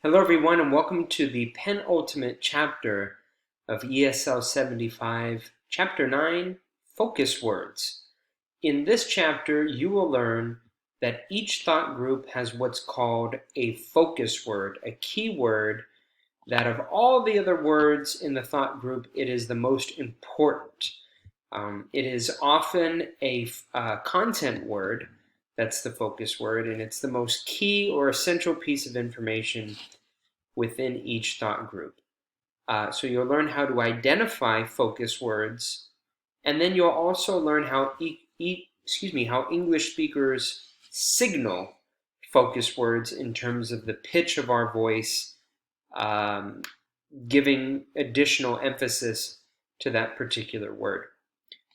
Hello everyone and welcome to the penultimate chapter of ESL 75, Chapter 9, Focus Words. In this chapter, you will learn that each thought group has what's called a focus word, a key word that of all the other words in the thought group, it is the most important. It is often a content word that's the focus word, and it's the most key or essential piece of information within each thought group. So you'll learn how to identify focus words, and then you'll also learn how how English speakers signal focus words in terms of the pitch of our voice, giving additional emphasis to that particular word.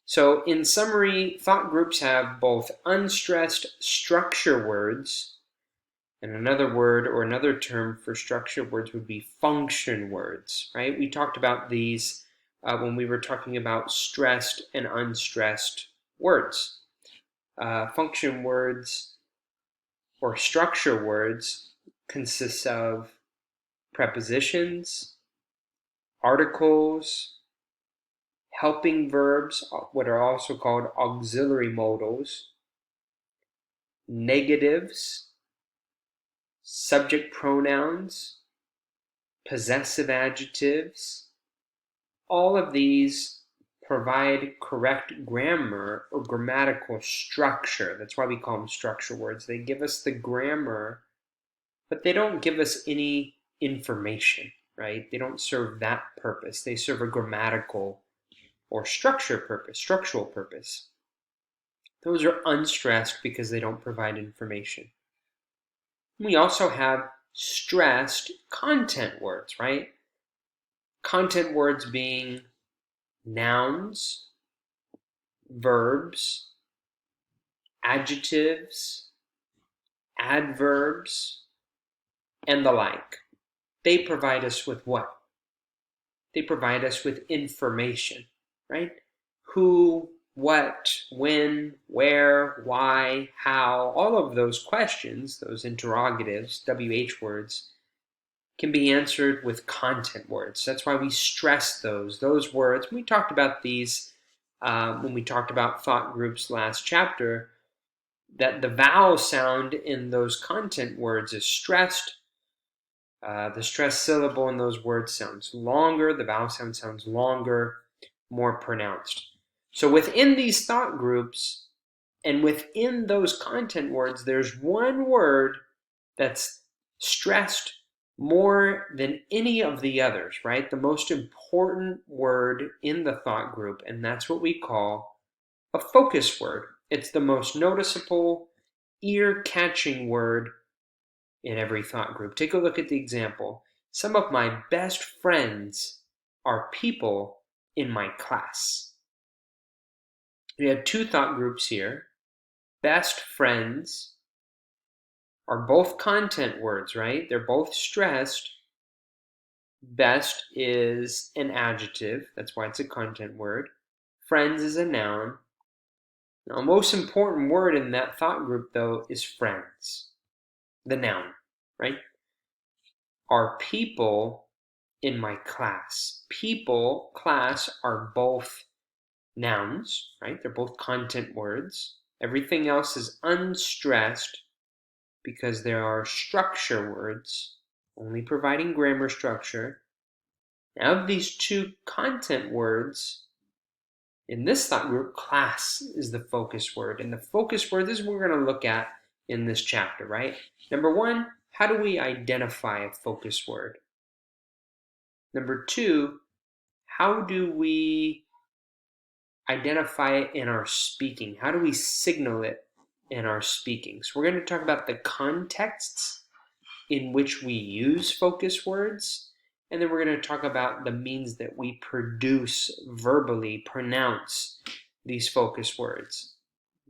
So in summary, thought groups have both unstressed structure words, and another word or another term for structure words would be function words, right? We talked about these when we were talking about stressed and unstressed words. Function words or structure words consist of prepositions, articles, helping verbs, what are also called auxiliary modals, negatives, subject pronouns, possessive adjectives. All of these provide correct grammar or grammatical structure. That's why we call them structure words. They give us the grammar, but they don't give us any information, right? They don't serve that purpose. They serve a grammatical or structural purpose. Those are unstressed because they don't provide information. We also have stressed content words, right? Content words being nouns, verbs, adjectives, adverbs, and the like. They provide us with what? They provide us with information, right? Who, what, when, where, why, how, all of those questions, those interrogatives, WH words, can be answered with content words. That's why we stress those words. We talked about these when we talked about thought groups last chapter, that the vowel sound in those content words is stressed. The stressed syllable in those words sounds longer. The vowel sound sounds longer, more pronounced. So within these thought groups and within those content words, there's one word that's stressed more than any of the others, right? The most important word in the thought group, and that's what we call a focus word. It's the most noticeable, ear-catching word in every thought group. Take a look at the example. Some of my best friends are people in my class. We have two thought groups here. Best friends are both content words, right? They're both stressed. Best is an adjective. That's why it's a content word. Friends is a noun. Now, the most important word in that thought group, though, is friends, the noun, right? Are people in my class. People, class, are both nouns, right? They're both content words. Everything else is unstressed because there are structure words, only providing grammar structure. Now, of these two content words, in this thought group, class is the focus word. And the focus word, this is what we're going to look at in this chapter, right? Number one, how do we identify a focus word? Number two, how do we identify it in our speaking? How do we signal it in our speaking? So we're going to talk about the contexts in which we use focus words, and then we're going to talk about the means that we produce, verbally pronounce these focus words.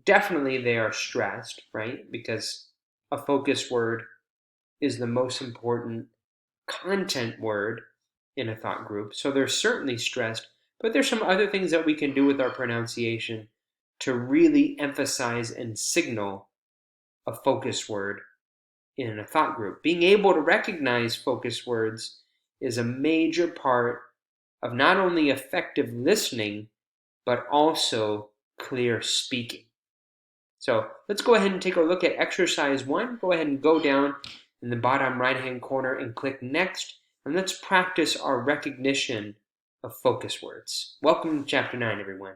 Definitely they are stressed, right? Because a focus word is the most important content word in a thought group. So they're certainly stressed, but there's some other things that we can do with our pronunciation to really emphasize and signal a focus word in a thought group. Being able to recognize focus words is a major part of not only effective listening, but also clear speaking. So let's go ahead and take a look at exercise 1. Go ahead and go down in the bottom right-hand corner and click Next, and let's practice our recognition of focus words. Welcome to Chapter 9, everyone.